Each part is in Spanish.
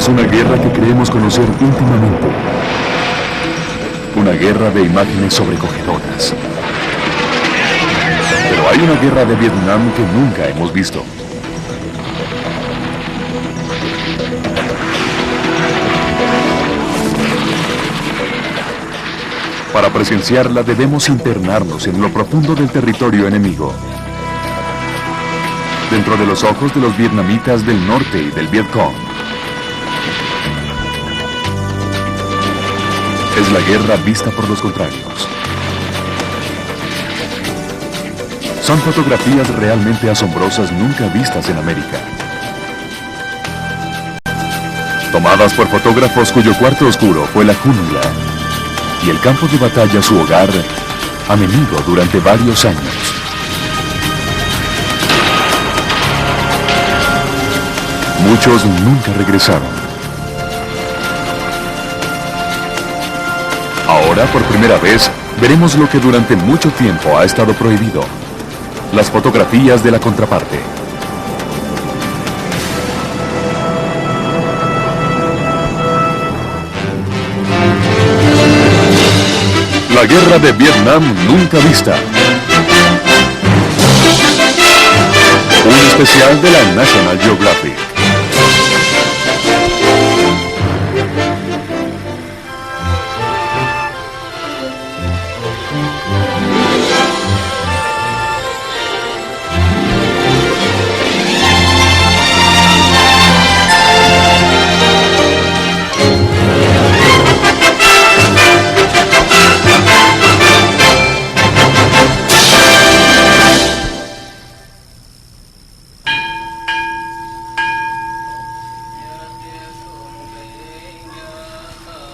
es una guerra que creemos conocer íntimamente. Una guerra de imágenes sobrecogedoras. Pero hay una guerra de Vietnam que nunca hemos visto. Para presenciarla debemos internarnos en lo profundo del territorio enemigo. Dentro de los ojos de los vietnamitas del norte y del Vietcong. Es la guerra vista por los contrarios. Son fotografías realmente asombrosas nunca vistas en América. Tomadas por fotógrafos cuyo cuarto oscuro fue la jungla y el campo de batalla su hogar, a menudo durante varios años. Muchos nunca regresaron. Ahora, por primera vez, veremos lo que durante mucho tiempo ha estado prohibido. Las fotografías de la contraparte. La guerra de Vietnam nunca vista. Un especial de la National Geographic.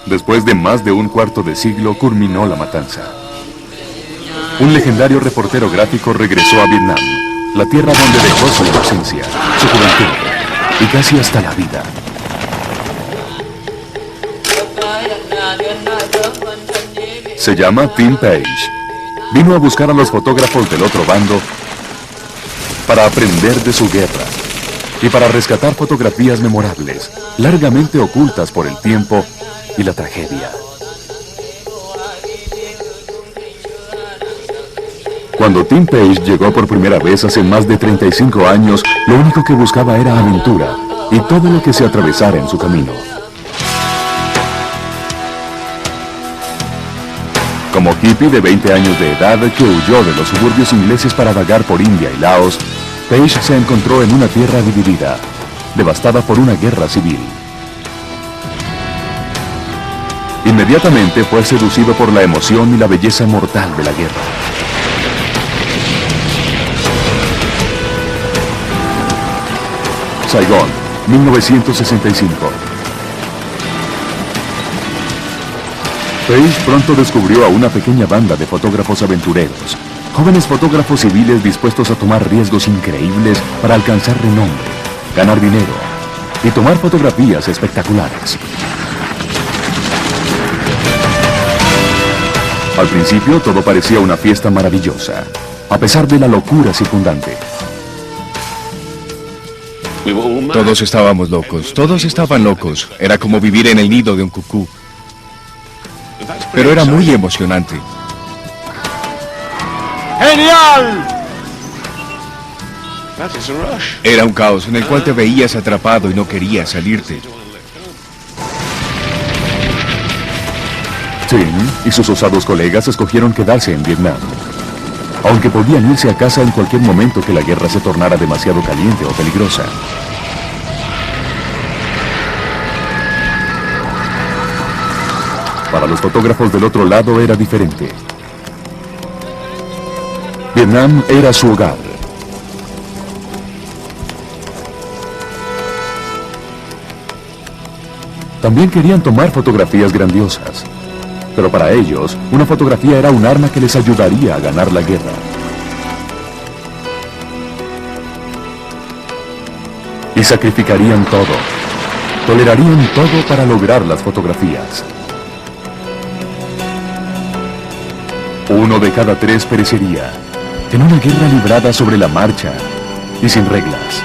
Después de más de un cuarto de siglo, culminó la matanza. Un legendario reportero gráfico regresó a Vietnam, la tierra donde dejó su inocencia, su juventud y casi hasta la vida. Se llama Tim Page. Vino a buscar a los fotógrafos del otro bando para aprender de su guerra y para rescatar fotografías memorables, largamente ocultas por el tiempo y la tragedia. Cuando Tim Page llegó por primera vez hace más de 35 años, lo único que buscaba era aventura y todo lo que se atravesara en su camino. Como hippie de 20 años de edad que huyó de los suburbios ingleses para vagar por India y Laos, Page se encontró en una tierra dividida, devastada por una guerra civil. Inmediatamente fue seducido por la emoción y la belleza mortal de la guerra. Saigón, 1965. Page pronto descubrió a una pequeña banda de fotógrafos aventureros, jóvenes fotógrafos civiles dispuestos a tomar riesgos increíbles para alcanzar renombre, ganar dinero y tomar fotografías espectaculares. Al principio todo parecía una fiesta maravillosa, a pesar de la locura circundante. Todos estábamos locos, todos estaban locos. Era como vivir en el nido de un cucú. Pero era muy emocionante. ¡Genial! Era un caos en el cual te veías atrapado y no querías salirte. Tim y sus osados colegas escogieron quedarse en Vietnam, aunque podían irse a casa en cualquier momento que la guerra se tornara demasiado caliente o peligrosa. Para los fotógrafos del otro lado era diferente. Vietnam era su hogar. También querían tomar fotografías grandiosas. Pero para ellos, una fotografía era un arma que les ayudaría a ganar la guerra. Y sacrificarían todo. Tolerarían todo para lograr las fotografías. 1 de cada 3 perecería en una guerra librada sobre la marcha y sin reglas.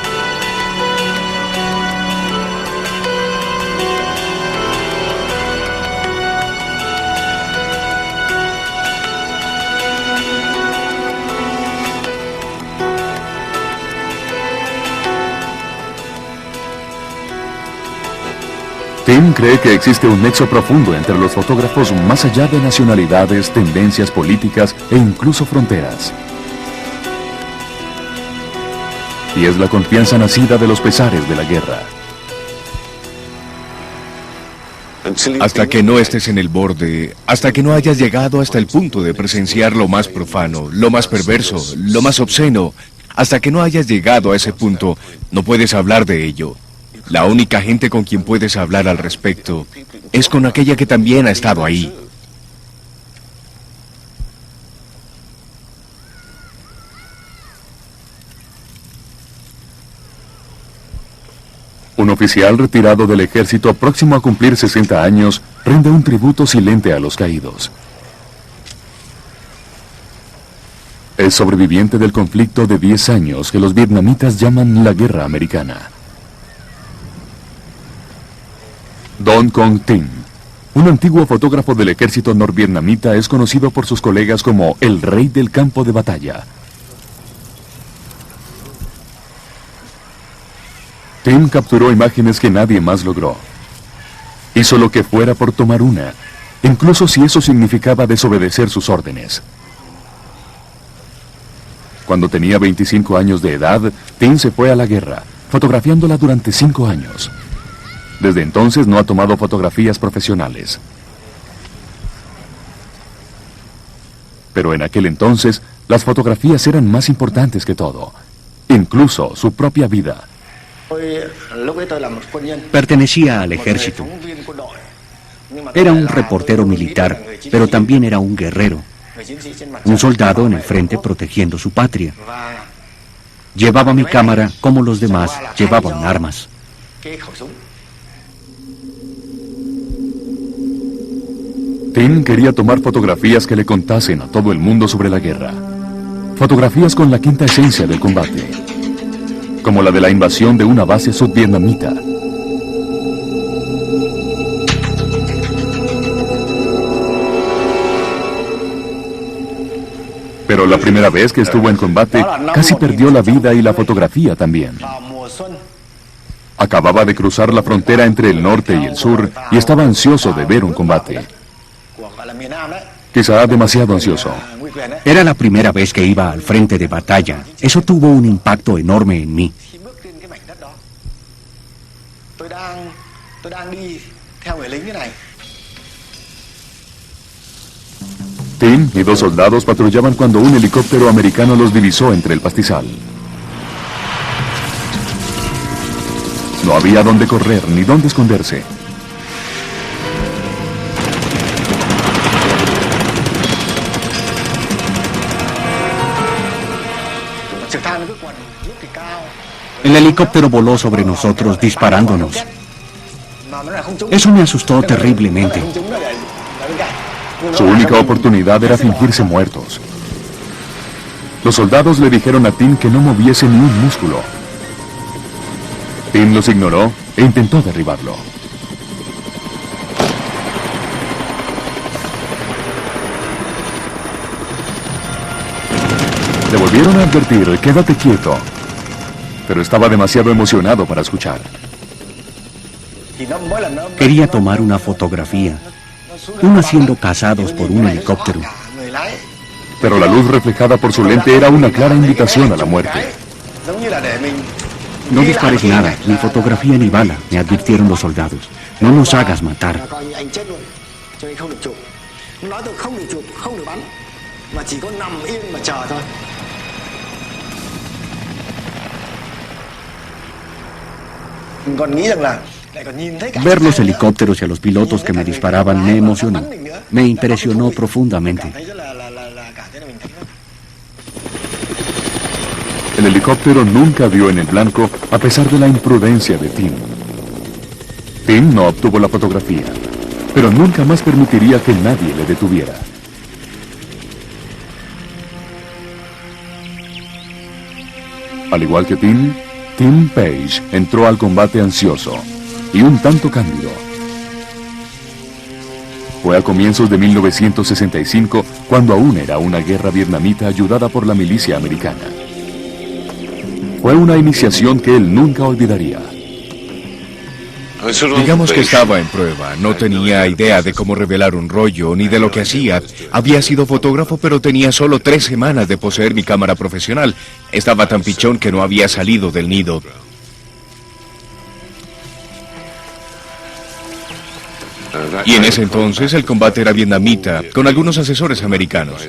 Tim cree que existe un nexo profundo entre los fotógrafos más allá de nacionalidades, tendencias políticas e incluso fronteras. Y es la confianza nacida de los pesares de la guerra. Hasta que no estés en el borde, hasta que no hayas llegado hasta el punto de presenciar lo más profano, lo más perverso, lo más obsceno, hasta que no hayas llegado a ese punto, no puedes hablar de ello. La única gente con quien puedes hablar al respecto es con aquella que también ha estado ahí. Un oficial retirado del ejército próximo a cumplir 60 años rinde un tributo silente a los caídos. Es sobreviviente del conflicto de 10 años que los vietnamitas llaman la Guerra Americana. Don Cong Tin, un antiguo fotógrafo del ejército norvietnamita, es conocido por sus colegas como el rey del campo de batalla. Tim capturó imágenes que nadie más logró. Hizo lo que fuera por tomar una, incluso si eso significaba desobedecer sus órdenes. Cuando tenía 25 años de edad, Tim se fue a la guerra, fotografiándola durante 5 años. Desde entonces no ha tomado fotografías profesionales. Pero en aquel entonces, las fotografías eran más importantes que todo, incluso su propia vida. Pertenecía al ejército. Era un reportero militar, pero también era un guerrero. Un soldado en el frente protegiendo su patria. Llevaba mi cámara como los demás llevaban armas. Tim quería tomar fotografías que le contasen a todo el mundo sobre la guerra. Fotografías con la quinta esencia del combate, como la de la invasión de una base sudvietnamita. Pero la primera vez que estuvo en combate, casi perdió la vida y la fotografía también. Acababa de cruzar la frontera entre el norte y el sur y estaba ansioso de ver un combate. Quizá demasiado ansioso. Era la primera vez que iba al frente de batalla. Eso tuvo un impacto enorme en mí. Tim y 2 soldados patrullaban cuando un helicóptero americano los divisó entre el pastizal. No había dónde correr ni dónde esconderse. El helicóptero voló sobre nosotros disparándonos. Eso me asustó terriblemente. Su única oportunidad era fingirse muertos. Los soldados le dijeron a Tim que no moviese ni un músculo. Tim los ignoró e intentó derribarlo. Le volvieron a advertir, quédate quieto. Pero estaba demasiado emocionado para escuchar. Quería tomar una fotografía. Unos siendo cazados por un helicóptero. Pero la luz reflejada por su lente era una clara invitación a la muerte. No dispares nada, ni fotografía ni bala, me advirtieron los soldados. No nos hagas matar. Ver los helicópteros y a los pilotos que me disparaban me emocionó. Me impresionó profundamente. El helicóptero nunca dio en el blanco a pesar de la imprudencia de Tim. Tim no obtuvo la fotografía, pero nunca más permitiría que nadie le detuviera. Al igual que Tim Page entró al combate ansioso y un tanto cándido. Fue a comienzos de 1965 cuando aún era una guerra vietnamita ayudada por la milicia americana. Fue una iniciación que él nunca olvidaría. Digamos que estaba en prueba, no tenía idea de cómo revelar un rollo, ni de lo que hacía. Había sido fotógrafo, pero tenía solo 3 semanas de poseer mi cámara profesional. Estaba tan pichón que no había salido del nido. Y en ese entonces el combate era vietnamita, con algunos asesores americanos.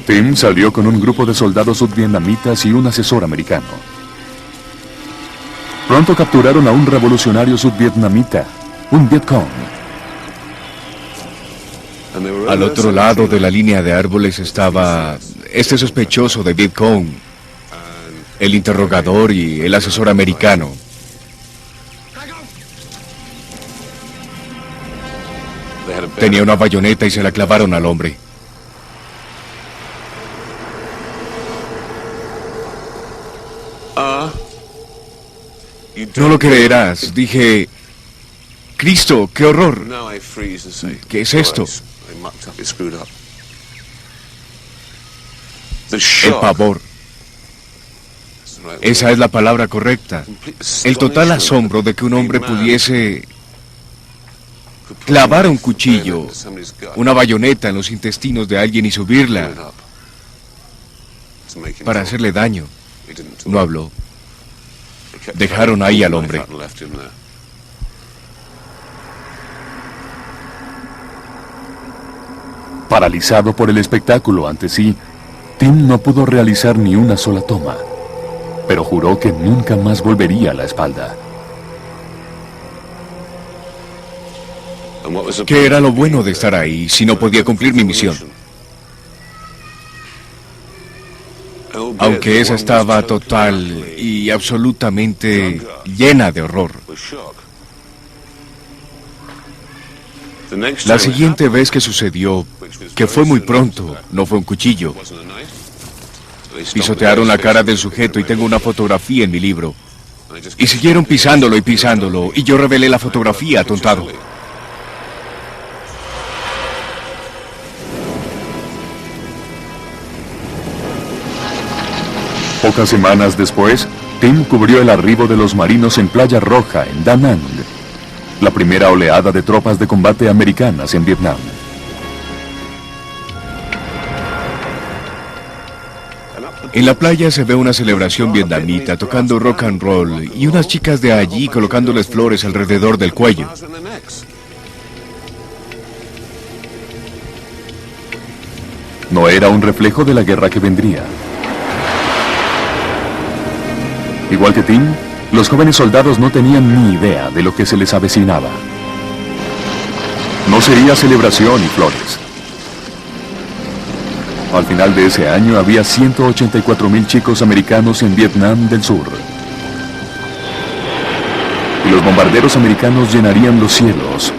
Tim salió con un grupo de soldados sudvietnamitas y un asesor americano. Pronto capturaron a un revolucionario sudvietnamita, un Vietcong. Al otro lado de la línea de árboles estaba este sospechoso de Vietcong, el interrogador y el asesor americano. Tenía una bayoneta y se la clavaron al hombre. No lo creerás, dije, Cristo, qué horror. ¿Qué es esto? El pavor. Esa es la palabra correcta. El total asombro de que un hombre pudiese clavar un cuchillo, una bayoneta en los intestinos de alguien y subirla para hacerle daño. No habló. Dejaron ahí al hombre. Paralizado por el espectáculo ante sí, Tim no pudo realizar ni una sola toma, pero juró que nunca más volvería a la espalda. ¿Qué era lo bueno de estar ahí si no podía cumplir mi misión? Aunque esa estaba total y absolutamente llena de horror. La siguiente vez que sucedió, que fue muy pronto, no fue un cuchillo. Pisotearon la cara del sujeto y tengo una fotografía en mi libro. Y siguieron pisándolo, y yo revelé la fotografía, atontado. Pocas semanas después, Tim cubrió el arribo de los marinos en Playa Roja, en Da Nang, la primera oleada de tropas de combate americanas en Vietnam. En la playa se ve una celebración vietnamita tocando rock and roll y unas chicas de allí colocándoles flores alrededor del cuello. No era un reflejo de la guerra que vendría. Igual que Tim, los jóvenes soldados no tenían ni idea de lo que se les avecinaba. No sería celebración y flores. Al final de ese año había 184,000 chicos americanos en Vietnam del Sur. Y los bombarderos americanos llenarían los cielos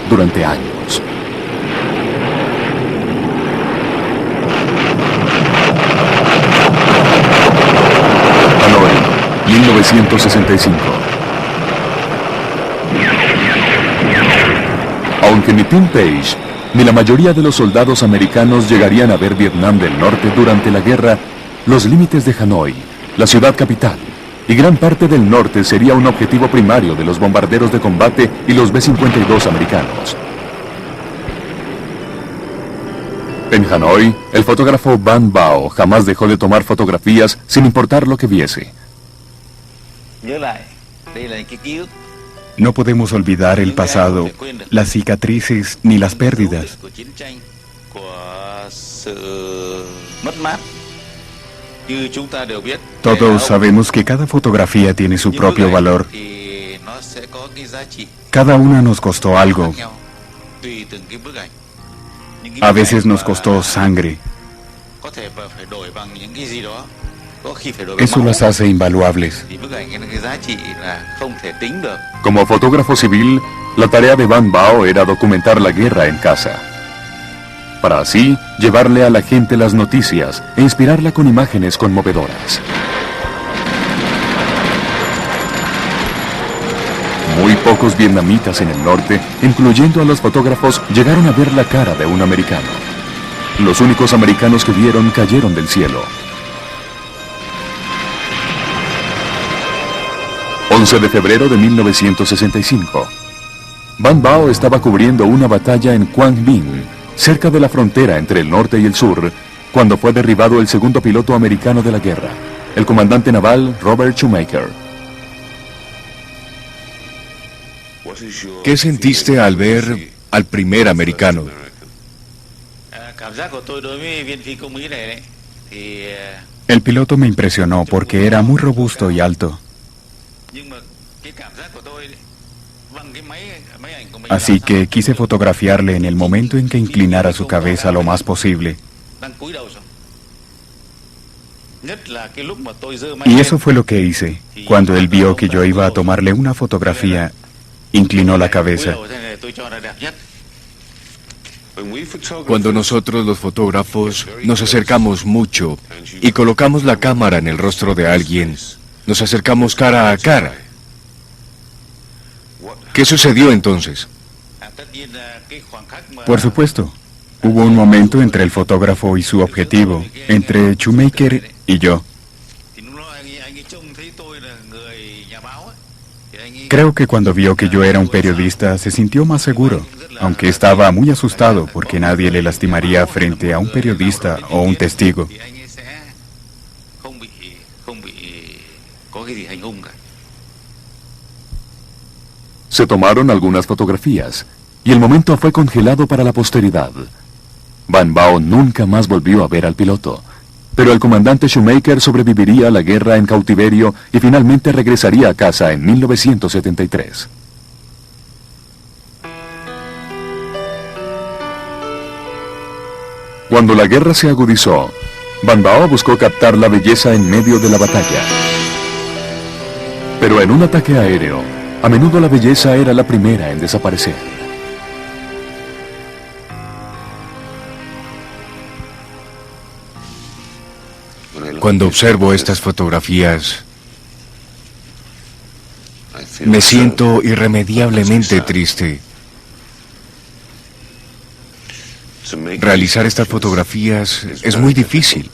durante años. Hanoi, 1965. Aunque ni Tim Page ni la mayoría de los soldados americanos llegarían a ver Vietnam del Norte durante la guerra, los límites de Hanoi, la ciudad capital, y gran parte del norte sería un objetivo primario de los bombarderos de combate y los B-52 americanos. En Hanoi, el fotógrafo Van Bao jamás dejó de tomar fotografías sin importar lo que viese. No podemos olvidar el pasado, las cicatrices ni las pérdidas. Todos sabemos que cada fotografía tiene su propio valor. Cada una nos costó algo. A veces nos costó sangre. Eso las hace invaluables. Como fotógrafo civil, la tarea de Van Bao era documentar la guerra en casa, para así llevarle a la gente las noticias e inspirarla con imágenes conmovedoras. Muy pocos vietnamitas en el norte, incluyendo a los fotógrafos, llegaron a ver la cara de un americano. Los únicos americanos que vieron cayeron del cielo. 11 de febrero de 1965. Van Bao estaba cubriendo una batalla en Quang Binh, cerca de la frontera entre el norte y el sur, cuando fue derribado el segundo piloto americano de la guerra, el comandante naval Robert Shoemaker. ¿Qué sentiste al ver al primer americano? El piloto me impresionó porque era muy robusto y alto. Así que quise fotografiarle en el momento en que inclinara su cabeza lo más posible. Y eso fue lo que hice. Cuando él vio que yo iba a tomarle una fotografía, inclinó la cabeza. Cuando nosotros los fotógrafos nos acercamos mucho y colocamos la cámara en el rostro de alguien, nos acercamos cara a cara. ¿Qué sucedió entonces? Por supuesto, hubo un momento entre el fotógrafo y su objetivo, entre Shoemaker y yo. Creo que cuando vio que yo era un periodista se sintió más seguro, aunque estaba muy asustado porque nadie le lastimaría frente a un periodista o un testigo. Se tomaron algunas fotografías, y el momento fue congelado para la posteridad. Van Bao nunca más volvió a ver al piloto, pero el comandante Shoemaker sobreviviría a la guerra en cautiverio y finalmente regresaría a casa en 1973. Cuando la guerra se agudizó, Van Bao buscó captar la belleza en medio de la batalla. Pero en un ataque aéreo, a menudo la belleza era la primera en desaparecer. Cuando observo estas fotografías, me siento irremediablemente triste. Realizar estas fotografías es muy difícil.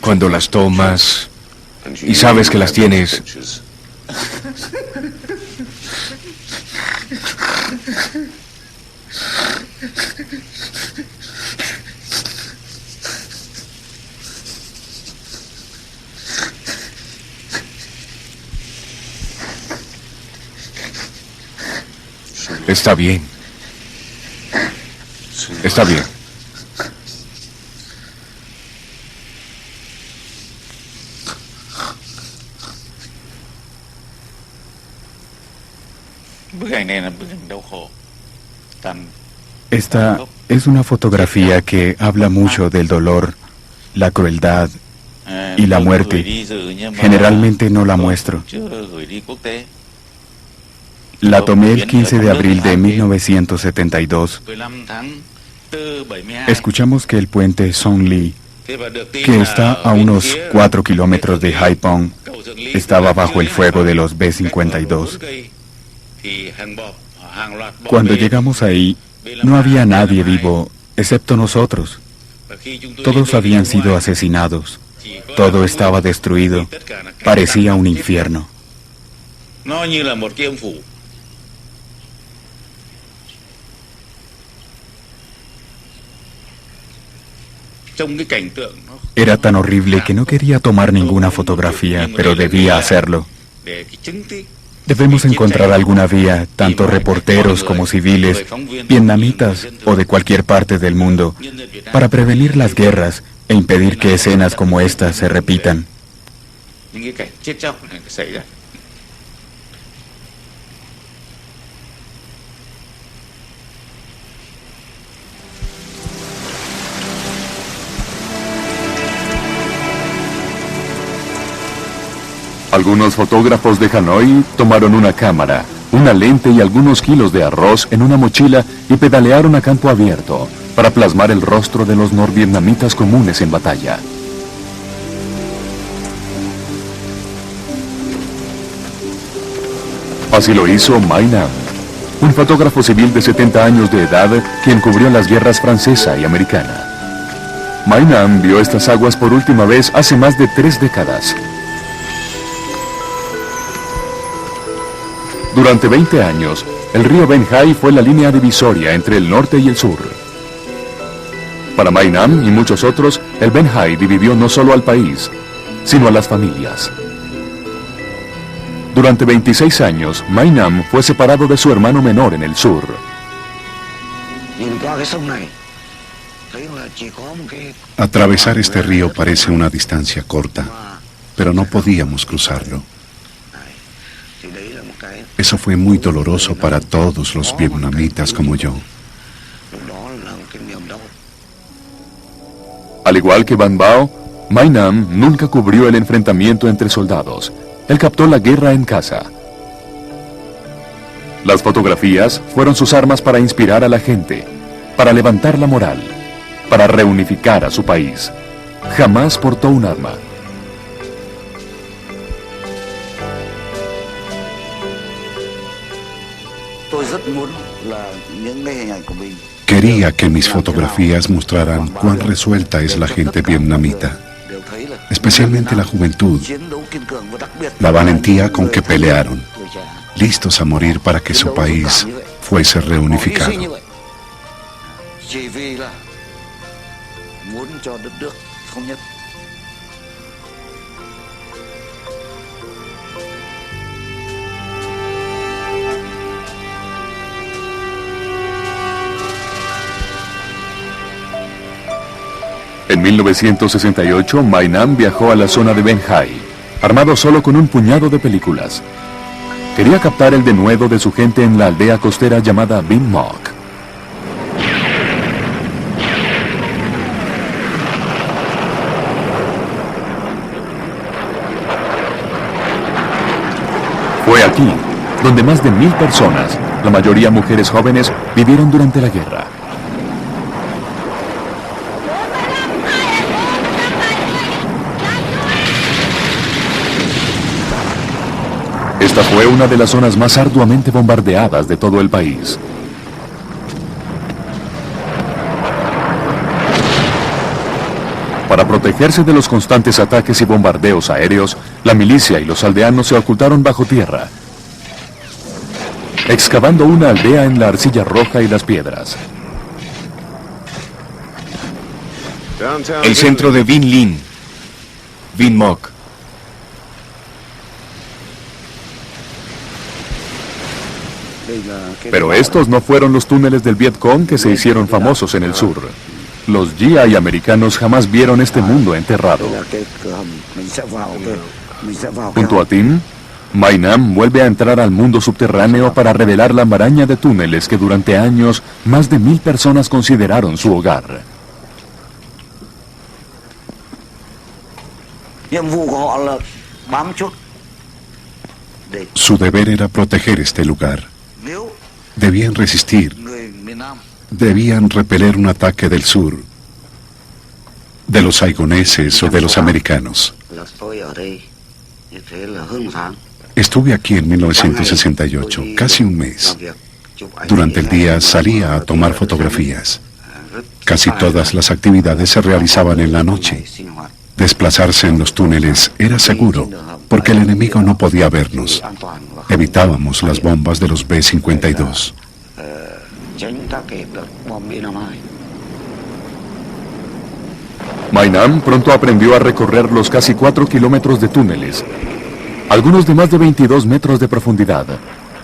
Cuando las tomas y sabes que las tienes, está bien. Está bien. Esta es una fotografía que habla mucho del dolor, la crueldad y la muerte. Generalmente no la muestro. La tomé el 15 de abril de 1972. Escuchamos que el puente Song Ly, que está a unos 4 kilómetros de Haiphong, estaba bajo el fuego de los B-52. Cuando llegamos ahí, no había nadie vivo, excepto nosotros. Todos habían sido asesinados. Todo estaba destruido. Parecía un infierno. Era tan horrible que no quería tomar ninguna fotografía, pero debía hacerlo. Debemos encontrar alguna vía, tanto reporteros como civiles, vietnamitas o de cualquier parte del mundo, para prevenir las guerras e impedir que escenas como esta se repitan. Algunos fotógrafos de Hanoi tomaron una cámara, una lente y algunos kilos de arroz en una mochila y pedalearon a campo abierto para plasmar el rostro de los norvietnamitas comunes en batalla. Así lo hizo Mai Nam, un fotógrafo civil de 70 años de edad quien cubrió las guerras francesa y americana. Mai Nam vio estas aguas por última vez hace más de 3 décadas. Durante 20 años, el río Ben Hai fue la línea divisoria entre el norte y el sur. Para Mai Nam y muchos otros, el Ben Hai dividió no solo al país, sino a las familias. Durante 26 años, Mai Nam fue separado de su hermano menor en el sur. Atravesar este río parece una distancia corta, pero no podíamos cruzarlo. Eso fue muy doloroso para todos los vietnamitas como yo. Al igual que Van Bao, Mai Nam nunca cubrió el enfrentamiento entre soldados. Él captó la guerra en casa. Las fotografías fueron sus armas para inspirar a la gente, para levantar la moral, para reunificar a su país. Jamás portó un arma. Quería que mis fotografías mostraran cuán resuelta es la gente vietnamita, especialmente la juventud, la valentía con que pelearon, listos a morir para que su país fuese reunificado. En 1968, Mai Nam viajó a la zona de Ben Hai, armado solo con un puñado de películas. Quería captar el denuedo de su gente en la aldea costera llamada Vinh Moc. Fue aquí donde más de 1000 personas, la mayoría mujeres jóvenes, vivieron durante la guerra. Esta fue una de las zonas más arduamente bombardeadas de todo el país. Para protegerse de los constantes ataques y bombardeos aéreos, la milicia y los aldeanos se ocultaron bajo tierra, excavando una aldea en la arcilla roja y las piedras. El centro de Vinh Linh, Vinh Moc. Pero estos no fueron los túneles del Viet Cong que se hicieron famosos en el sur. Los GI americanos jamás vieron este mundo enterrado. Junto a Tin, Mai Nam vuelve a entrar al mundo subterráneo para revelar la maraña de túneles que durante años más de 1000 personas consideraron su hogar. Su deber era proteger este lugar. Debían resistir. Debían repeler un ataque del sur, de los saigoneses o de los americanos. Estuve aquí en 1968, casi un mes. Durante el día salía a tomar fotografías. Casi todas las actividades se realizaban en la noche. Desplazarse en los túneles era seguro, porque el enemigo no podía vernos. Evitábamos las bombas de los B-52. Mai Nam pronto aprendió a recorrer los casi 4 kilómetros de túneles, algunos de más de 22 metros de profundidad,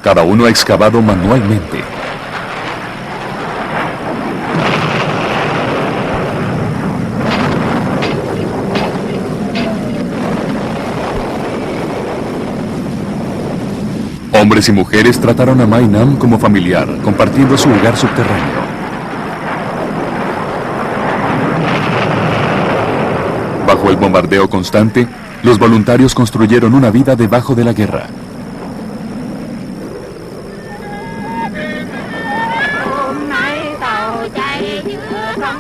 cada uno excavado manualmente. Hombres y mujeres trataron a Mai Nam como familiar, compartiendo su hogar subterráneo. Bajo el bombardeo constante, los voluntarios construyeron una vida debajo de la guerra.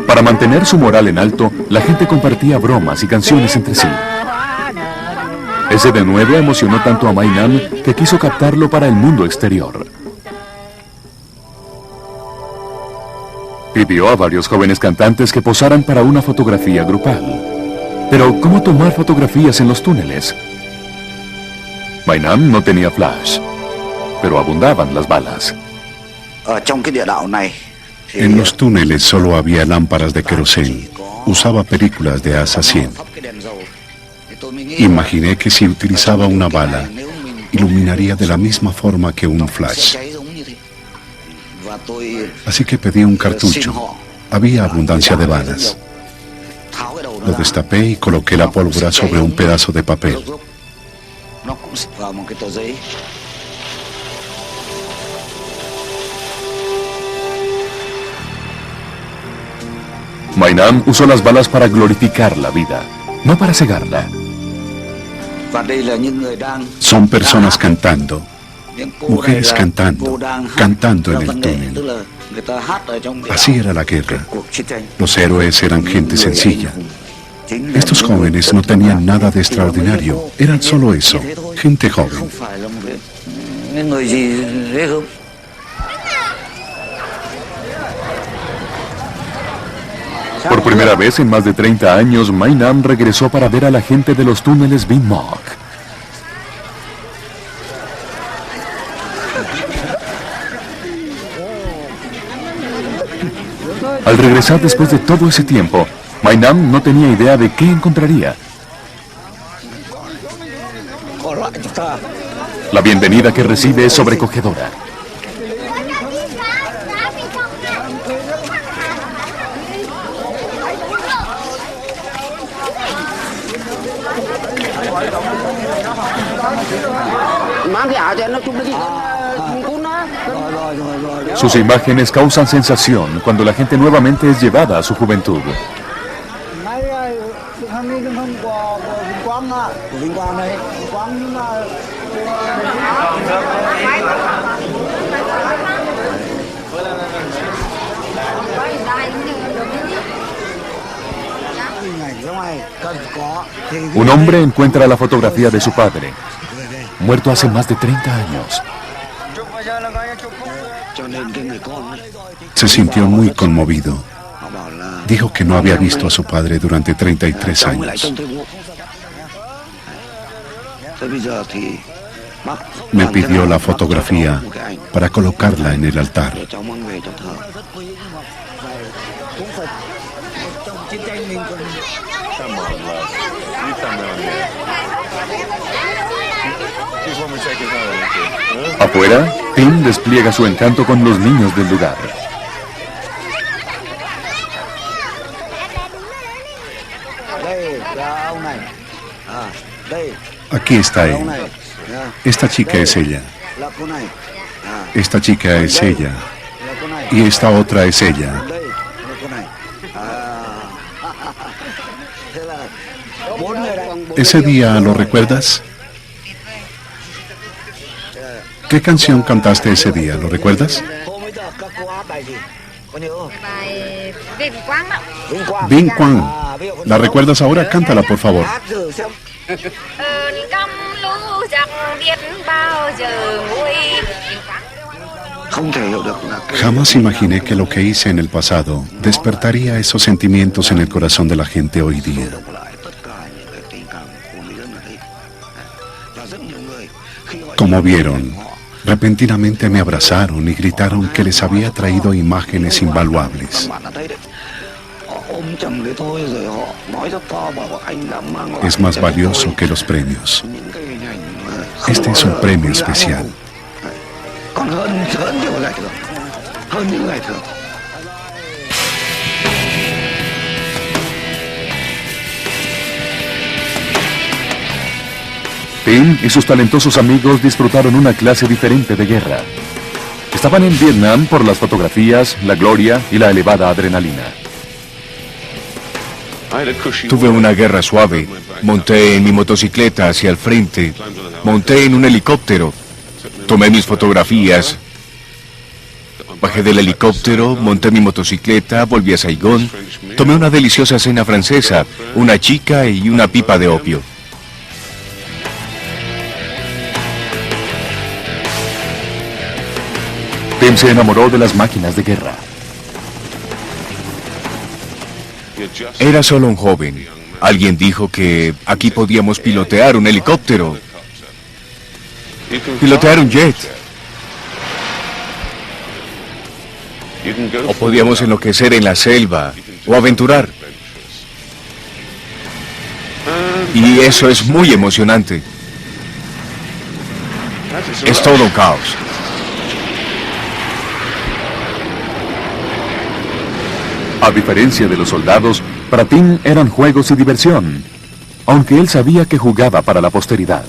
Para mantener su moral en alto, la gente compartía bromas y canciones entre sí. Ese denuedo emocionó tanto a Mai Nam que quiso captarlo para el mundo exterior. Pidió a varios jóvenes cantantes que posaran para una fotografía grupal. Pero, ¿cómo tomar fotografías en los túneles? Mai Nam no tenía flash, pero abundaban las balas. En los túneles solo había lámparas de querosén. Usaba películas de Asa 100. Imaginé que si utilizaba una bala, iluminaría de la misma forma que un flash. Así que pedí un cartucho. Había abundancia de balas. Lo destapé y coloqué la pólvora sobre un pedazo de papel. Mai Nam usó las balas para glorificar la vida, no para cegarla. Son personas cantando, mujeres cantando, cantando en el túnel. Así era la guerra. Los héroes eran gente sencilla. Estos jóvenes no tenían nada de extraordinario, eran solo eso, gente joven. Por primera vez en más de 30 años, Mai Nam regresó para ver a la gente de los túneles Binh Moc. Al regresar después de todo ese tiempo, Mai Nam no tenía idea de qué encontraría. La bienvenida que recibe es sobrecogedora. Sus imágenes causan sensación cuando la gente nuevamente es llevada a su juventud. Un hombre encuentra la fotografía de su padre, muerto hace más de 30 años. Se sintió muy conmovido. Dijo que no había visto a su padre durante 33 años. Me pidió la fotografía para colocarla en el altar. Afuera, Tim despliega su encanto con los niños del lugar. Aquí está él. Esta chica es ella. Esta chica es ella. Y esta otra es ella. Ese día, ¿lo recuerdas? ¿Qué canción cantaste ese día? ¿Lo recuerdas? Binh Quang. ¿La recuerdas ahora? Cántala, por favor. Jamás imaginé que lo que hice en el pasado despertaría esos sentimientos en el corazón de la gente hoy día. Como vieron, repentinamente me abrazaron y gritaron que les había traído imágenes invaluables. Es más valioso que los premios. Este es un premio especial. Tim y sus talentosos amigos disfrutaron una clase diferente de guerra. Estaban en Vietnam por las fotografías, la gloria y la elevada adrenalina. Tuve una guerra suave. Monté en mi motocicleta hacia el frente. Monté en un helicóptero. Tomé mis fotografías. Bajé del helicóptero, monté mi motocicleta, volví a Saigón. Tomé una deliciosa cena francesa, una chica y una pipa de opio. Tim se enamoró de las máquinas de guerra. Era solo un joven. Alguien dijo que aquí podíamos pilotear un helicóptero, pilotear un jet, o podíamos enloquecer en la selva o aventurar. Y eso es muy emocionante. Es todo un caos. A diferencia de los soldados, para Tim eran juegos y diversión, aunque él sabía que jugaba para la posteridad.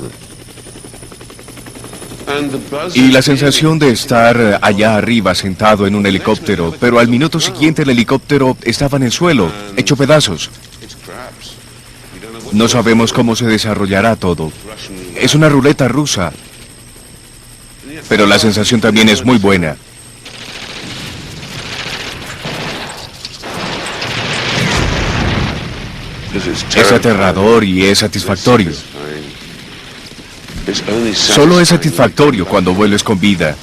Y la sensación de estar allá arriba sentado en un helicóptero, pero al minuto siguiente el helicóptero estaba en el suelo, hecho pedazos. No sabemos cómo se desarrollará todo. Es una ruleta rusa, pero la sensación también es muy buena. Es aterrador y es satisfactorio. Solo es satisfactorio cuando vuelves con vida.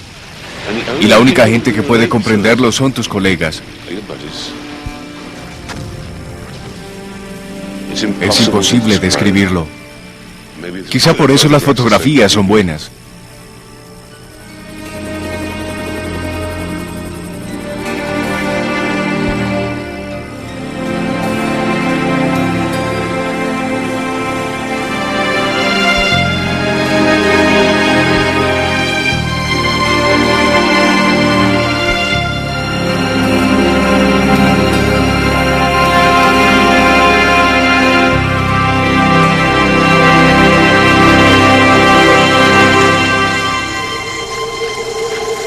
Y la única gente que puede comprenderlo son tus colegas. Es imposible describirlo. Quizá por eso las fotografías son buenas.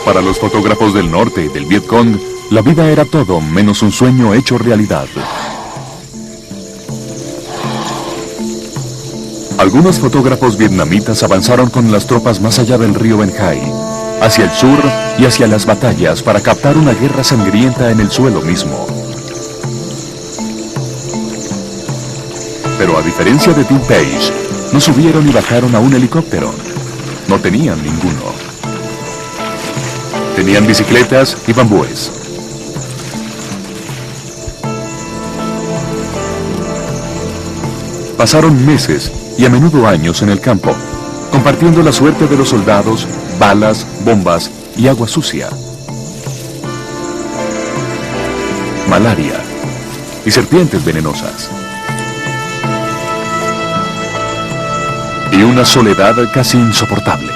Para los fotógrafos del norte y del Vietcong, la vida era todo menos un sueño hecho realidad. Algunos fotógrafos vietnamitas avanzaron con las tropas más allá del río Ben Hai, hacia el sur y hacia las batallas para captar una guerra sangrienta en el suelo mismo. Pero a diferencia de Tim Page, no subieron y bajaron a un helicóptero. No tenían ninguno. Tenían bicicletas y bambúes. Pasaron meses y a menudo años en el campo, compartiendo la suerte de los soldados, balas, bombas y agua sucia. Malaria y serpientes venenosas. Y una soledad casi insoportable.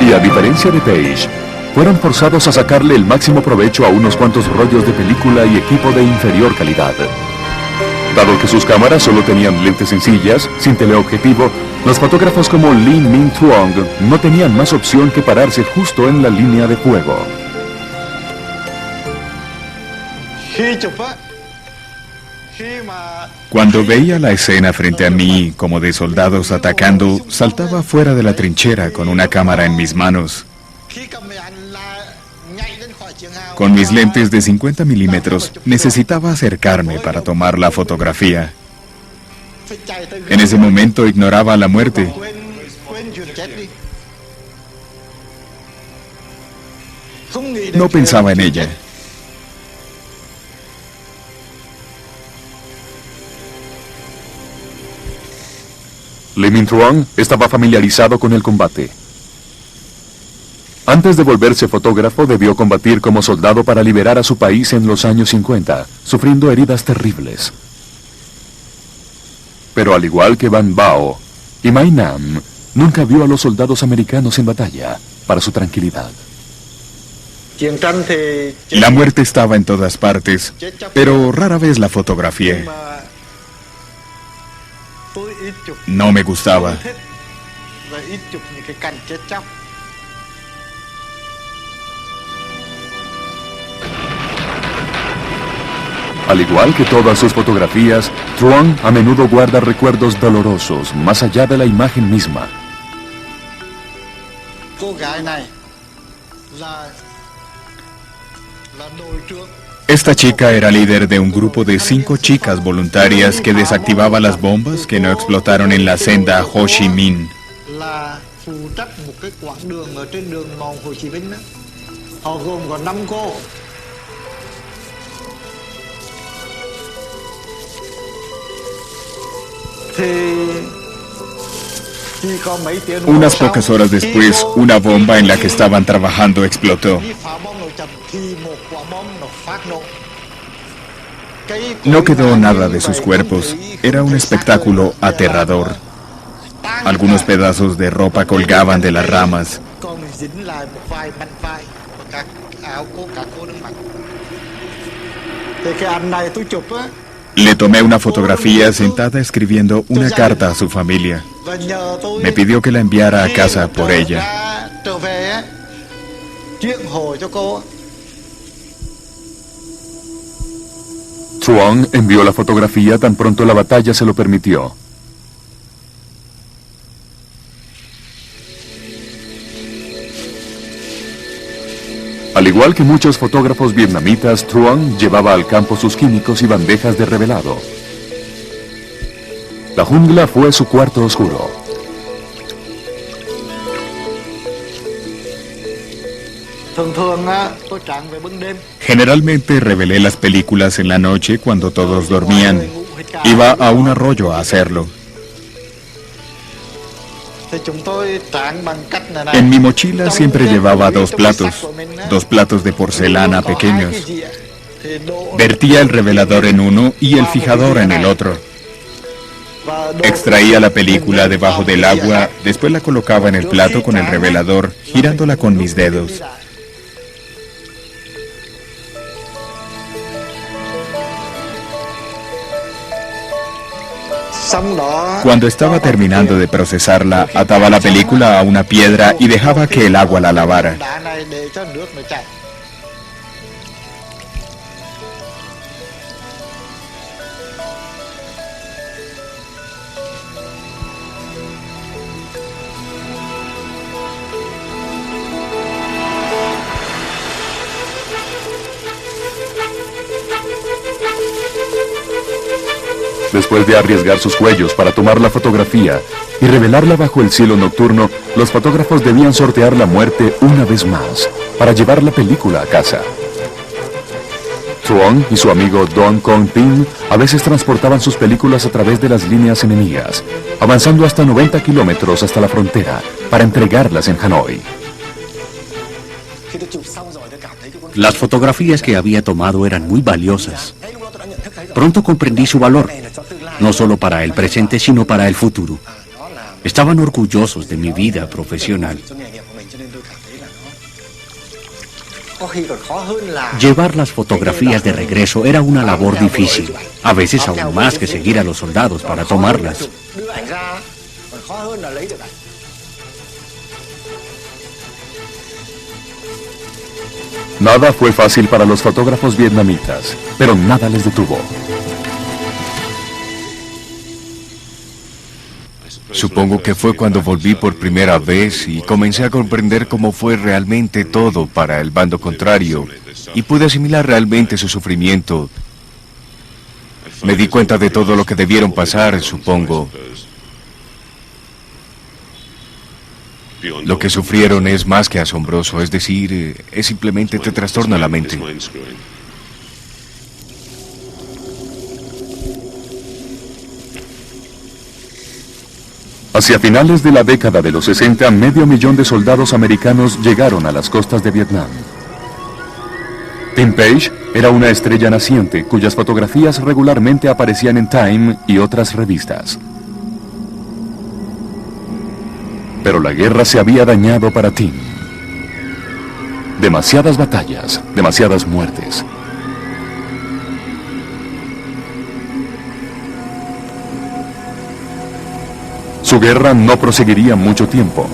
Y a diferencia de Page, fueron forzados a sacarle el máximo provecho a unos cuantos rollos de película y equipo de inferior calidad. Dado que sus cámaras solo tenían lentes sencillas, sin teleobjetivo, los fotógrafos como Lee Minh Thuong no tenían más opción que pararse justo en la línea de fuego. Cuando veía la escena frente a mí, como de soldados atacando, saltaba fuera de la trinchera con una cámara en mis manos. Con mis lentes de 50 milímetros, necesitaba acercarme para tomar la fotografía. En ese momento ignoraba la muerte. No pensaba en ella. Lee Minh Thuong estaba familiarizado con el combate. Antes de volverse fotógrafo, debió combatir como soldado para liberar a su país en los años 50, sufriendo heridas terribles. Pero al igual que Van Bao y Mai Nam, nunca vio a los soldados americanos en batalla para su tranquilidad. La muerte estaba en todas partes, pero rara vez la fotografié. No me gustaba. Al igual que todas sus fotografías, Thuong a menudo guarda recuerdos dolorosos más allá de la imagen misma. Esta chica era líder de un grupo de 5 chicas voluntarias que desactivaba las bombas que no explotaron en la senda Ho Chi Minh. cái quãng đường ở trên đường mòn Hồ Chí Minh đó. Họ gồm có 5 cô. Unas pocas horas después, una bomba en la que estaban trabajando explotó. No quedó nada de sus cuerpos. Era un espectáculo aterrador. Algunos pedazos de ropa colgaban de las ramas. Le tomé una fotografía sentada escribiendo una carta a su familia. Me pidió que la enviara a casa por ella. Truong envió la fotografía tan pronto la batalla se lo permitió. Al igual que muchos fotógrafos vietnamitas, Truong llevaba al campo sus químicos y bandejas de revelado. La jungla fue su cuarto oscuro. Generalmente revelé las películas en la noche cuando todos dormían. Iba a un arroyo a hacerlo. En mi mochila siempre llevaba dos platos de porcelana pequeños. Vertía el revelador en uno y el fijador en el otro. Extraía la película debajo del agua, después la colocaba en el plato con el revelador, girándola con mis dedos. Cuando estaba terminando de procesarla, ataba la película a una piedra y dejaba que el agua la lavara. Después de arriesgar sus cuellos para tomar la fotografía y revelarla bajo el cielo nocturno, los fotógrafos debían sortear la muerte una vez más para llevar la película a casa. Truong y su amigo Don Kong Pin a veces transportaban sus películas a través de las líneas enemigas, avanzando hasta 90 kilómetros hasta la frontera para entregarlas en Hanoi. Las fotografías que había tomado eran muy valiosas. Pronto comprendí su valor, no solo para el presente, sino para el futuro. Estaban orgullosos de mi vida profesional. Llevar las fotografías de regreso era una labor difícil, a veces aún más que seguir a los soldados para tomarlas. Nada fue fácil para los fotógrafos vietnamitas, pero nada les detuvo. Supongo que fue cuando volví por primera vez y comencé a comprender cómo fue realmente todo para el bando contrario y pude asimilar realmente su sufrimiento. Me di cuenta de todo lo que debieron pasar, supongo. Lo que sufrieron es más que asombroso, es decir, es simplemente te trastorna la mente. Hacia finales de la década de los 60, 500.000 de soldados americanos llegaron a las costas de Vietnam. Tim Page era una estrella naciente cuyas fotografías regularmente aparecían en Time y otras revistas. Pero la guerra se había dañado para Tim. Demasiadas batallas, demasiadas muertes. Su guerra no proseguiría mucho tiempo.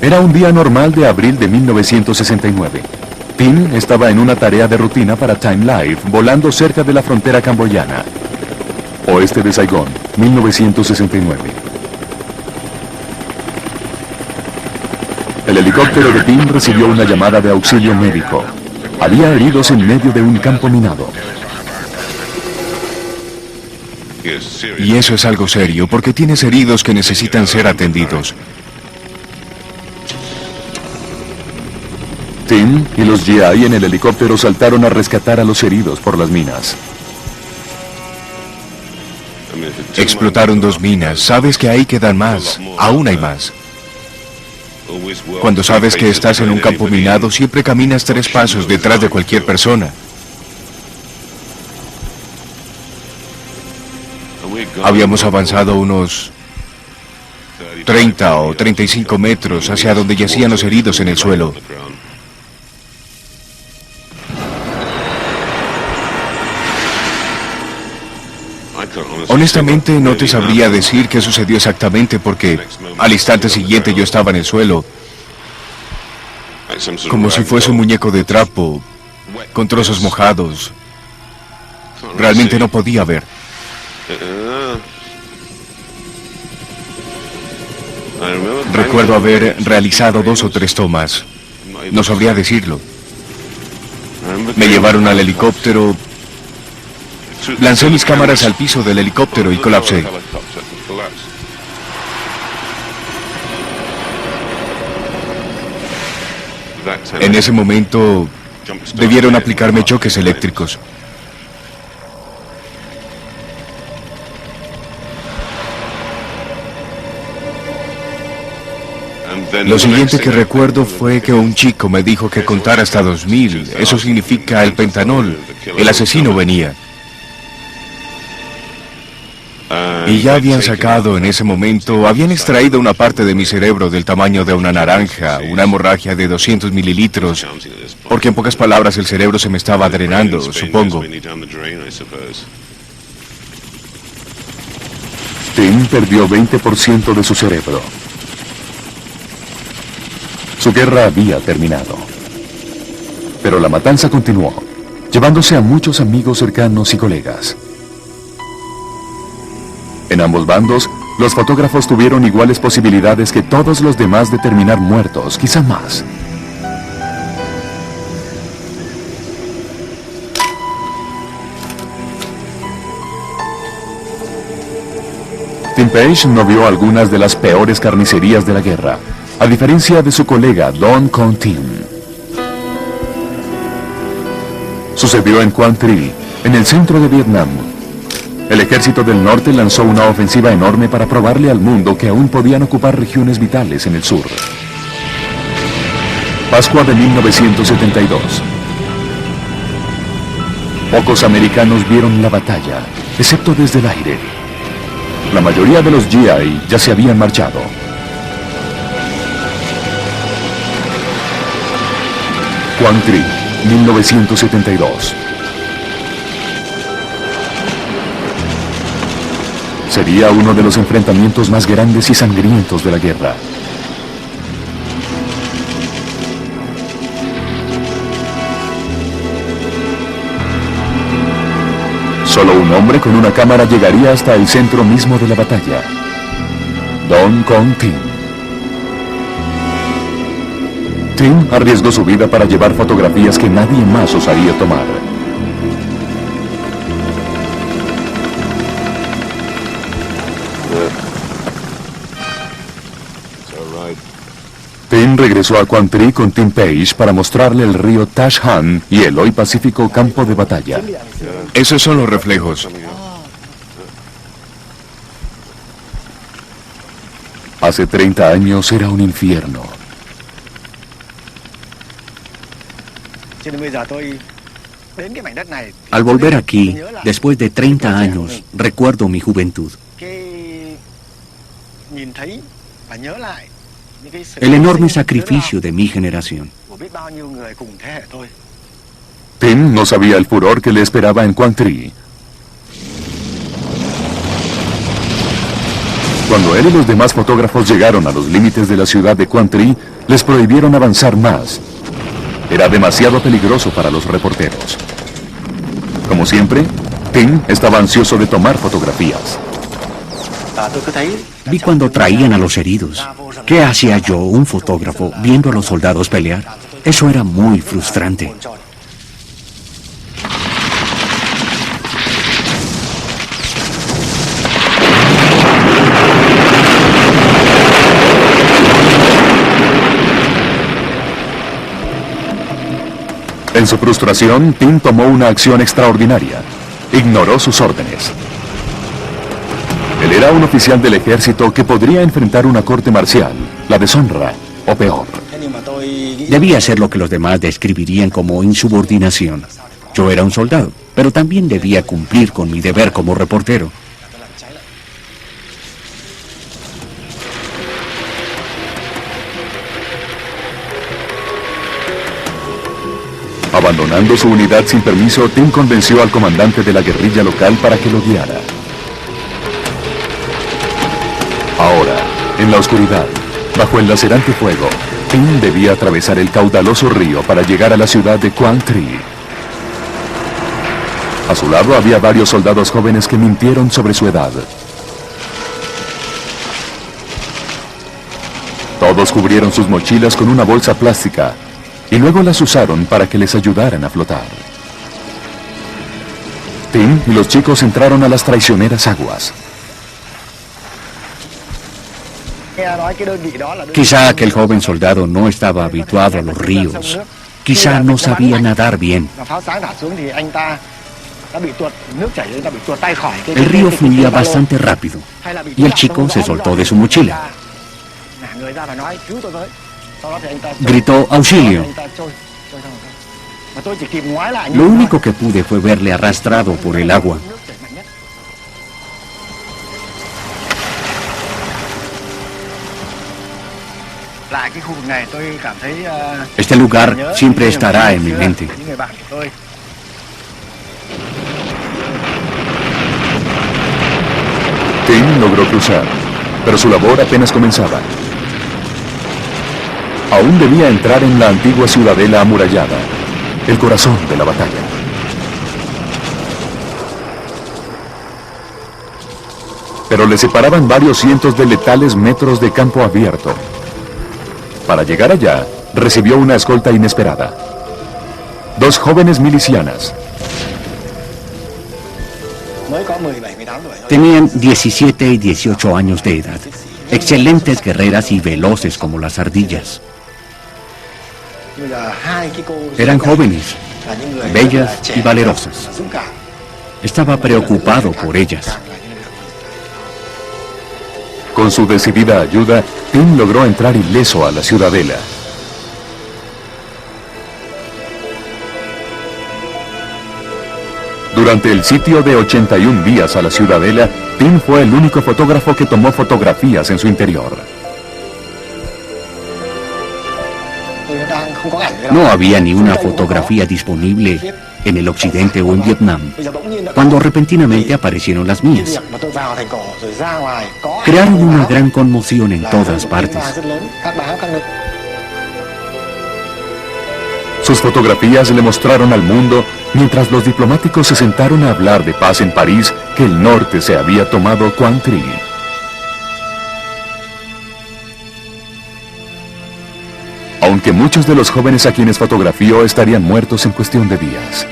Era un día normal de abril de 1969. Tim estaba en una tarea de rutina para Time Life, volando cerca de la frontera camboyana. Oeste de Saigón, 1969. El helicóptero de Tim recibió una llamada de auxilio médico. Había heridos en medio de un campo minado. Y eso es algo serio, porque tienes heridos que necesitan ser atendidos. Tim y los GI en el helicóptero saltaron a rescatar a los heridos por las minas. Explotaron 2 minas, sabes que ahí quedan más, aún hay más. Cuando sabes que estás en un campo minado, siempre caminas 3 pasos detrás de cualquier persona. Habíamos avanzado unos 30 o 35 metros hacia donde yacían los heridos en el suelo. Honestamente, no te sabría decir qué sucedió exactamente porque al instante siguiente yo estaba en el suelo, como si fuese un muñeco de trapo, con trozos mojados. Realmente no podía ver. Recuerdo haber realizado 2 o 3 tomas. No sabría decirlo. Me llevaron al helicóptero. Lancé mis cámaras al piso del helicóptero y colapsé. En ese momento debieron aplicarme choques eléctricos. Lo siguiente que recuerdo fue que un chico me dijo que contara hasta 2000. Eso significa el pentanol. El asesino venía. Y ya habían sacado en ese momento, habían extraído una parte de mi cerebro del tamaño de una naranja, una hemorragia de 200 mililitros, porque en pocas palabras el cerebro se me estaba drenando, supongo. Tim perdió 20% de su cerebro. Su guerra había terminado. Pero la matanza continuó, llevándose a muchos amigos cercanos y colegas. En ambos bandos, los fotógrafos tuvieron iguales posibilidades que todos los demás de terminar muertos, quizá más. Tim Page no vio algunas de las peores carnicerías de la guerra, a diferencia de su colega Don Con Tim. Sucedió en Quang Tri, en el centro de Vietnam. El ejército del norte lanzó una ofensiva enorme para probarle al mundo que aún podían ocupar regiones vitales en el sur. Pascua de 1972. Pocos americanos vieron la batalla, excepto desde el aire. La mayoría de los GI ya se habían marchado. Quang Tri, 1972. Sería uno de los enfrentamientos más grandes y sangrientos de la guerra. Solo un hombre con una cámara llegaría hasta el centro mismo de la batalla. Don Con Tim. Tim arriesgó su vida para llevar fotografías que nadie más osaría tomar. Tim regresó a Quang Tri con Tim Page para mostrarle el río Tash Han y el hoy pacífico campo de batalla. Esos son los reflejos. Hace 30 años era un infierno. Al volver aquí, después de 30 años, recuerdo mi juventud. El enorme sacrificio de mi generación. Tim no sabía el furor que le esperaba en Quang Tri. Cuando él y los demás fotógrafos llegaron a los límites de la ciudad de Quang Tri, les prohibieron avanzar más. Era demasiado peligroso para los reporteros. Como siempre, Tim estaba ansioso de tomar fotografías. Vi cuando traían a los heridos. ¿Qué hacía yo, un fotógrafo, viendo a los soldados pelear? Eso era muy frustrante. En su frustración, Tim tomó una acción extraordinaria. Ignoró sus órdenes. Él era un oficial del ejército que podría enfrentar una corte marcial, la deshonra, o peor. Debía hacer lo que los demás describirían como insubordinación. Yo era un soldado, pero también debía cumplir con mi deber como reportero. Abandonando su unidad sin permiso, Tim convenció al comandante de la guerrilla local para que lo guiara. Ahora, en la oscuridad, bajo el lacerante fuego, Tim debía atravesar el caudaloso río para llegar a la ciudad de Quang Tri. A su lado había varios soldados jóvenes que mintieron sobre su edad. Todos cubrieron sus mochilas con una bolsa plástica y luego las usaron para que les ayudaran a flotar. Tim y los chicos entraron a las traicioneras aguas. Quizá aquel joven soldado no estaba habituado a los ríos. Quizá no sabía nadar bien. El río fluía bastante rápido y el chico se soltó de su mochila. Gritó auxilio. Lo único que pude fue verle arrastrado por el agua. Este lugar siempre estará en mi mente. Tim logró cruzar, pero su labor apenas comenzaba. Aún debía entrar en la antigua ciudadela amurallada, el corazón de la batalla. Pero le separaban varios cientos de letales metros de campo abierto. Para llegar allá, recibió una escolta inesperada. 2 jóvenes milicianas. Tenían 17 y 18 años de edad. Excelentes guerreras y veloces como las ardillas. Eran jóvenes, bellas y valerosas. Estaba preocupado por ellas. Con su decidida ayuda, Tim logró entrar ileso a la ciudadela. Durante el sitio de 81 días a la ciudadela, Tim fue el único fotógrafo que tomó fotografías en su interior. No había ni una fotografía disponible en el occidente o en Vietnam, cuando repentinamente aparecieron las mías. Crearon una gran conmoción en todas partes. Sus fotografías le mostraron al mundo, mientras los diplomáticos se sentaron a hablar de paz en París, que el norte se había tomado Quang Tri. Aunque muchos de los jóvenes a quienes fotografió estarían muertos en cuestión de días.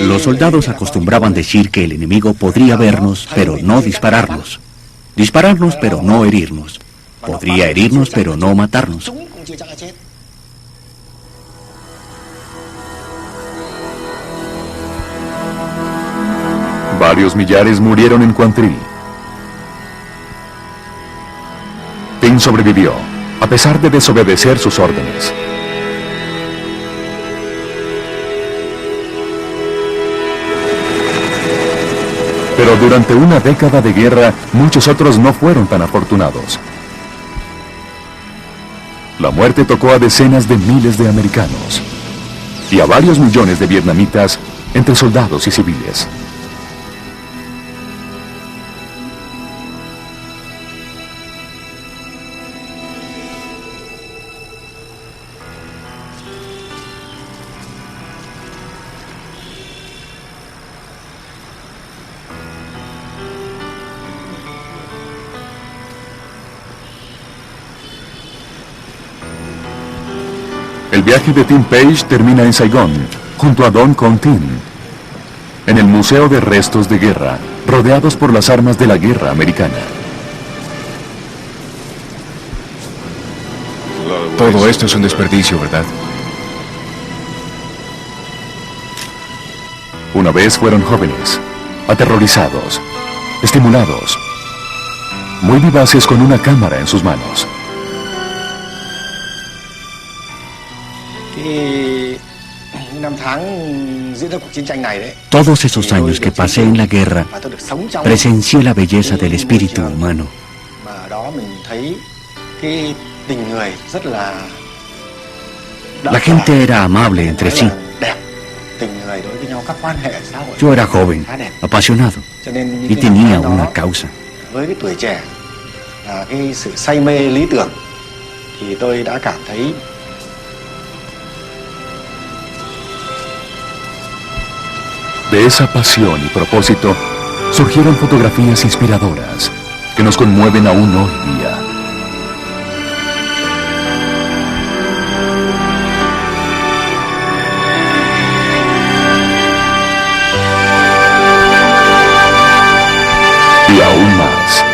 Los soldados acostumbraban decir que el enemigo podría vernos, pero no dispararnos. Dispararnos, pero no herirnos. Podría herirnos, pero no matarnos. Varios millares murieron en Quang Tri. Tim sobrevivió, a pesar de desobedecer sus órdenes. Pero durante una década de guerra, muchos otros no fueron tan afortunados. La muerte tocó a decenas de miles de americanos y a varios millones de vietnamitas entre soldados y civiles. El viaje de Tim Page termina en Saigón, junto a Don Contín, en el Museo de Restos de Guerra, rodeados por las armas de la guerra americana. Todo esto es un desperdicio, ¿verdad? Una vez fueron jóvenes, aterrorizados, estimulados, muy vivaces con una cámara en sus manos. Todos esos años que pasé en la guerra, presencié la belleza del espíritu humano. La gente era amable entre sí. Yo era joven, apasionado, y tenía una causa. De esa pasión y propósito surgieron fotografías inspiradoras que nos conmueven aún hoy día. Y aún más,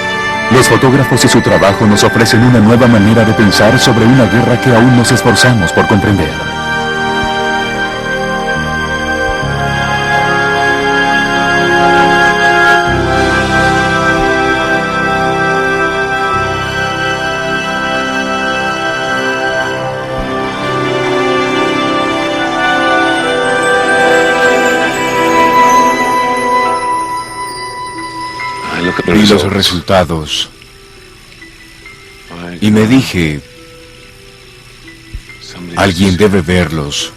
los fotógrafos y su trabajo nos ofrecen una nueva manera de pensar sobre una guerra que aún nos esforzamos por comprender. Vi los resultados y me dije, alguien debe verlos.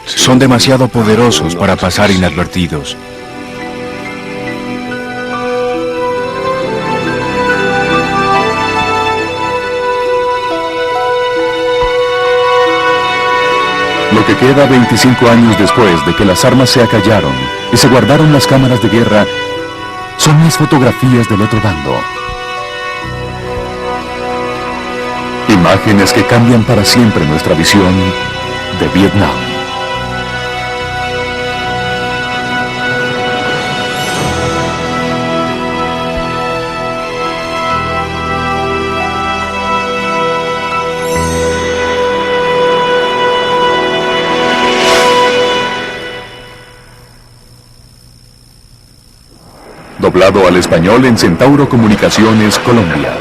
Son demasiado poderosos para pasar inadvertidos. Lo que queda 25 años después de que las armas se acallaron y se guardaron las cámaras de guerra son las fotografías del otro bando. Imágenes que cambian para siempre nuestra visión de Vietnam. Doblado al español en Centauro Comunicaciones, Colombia.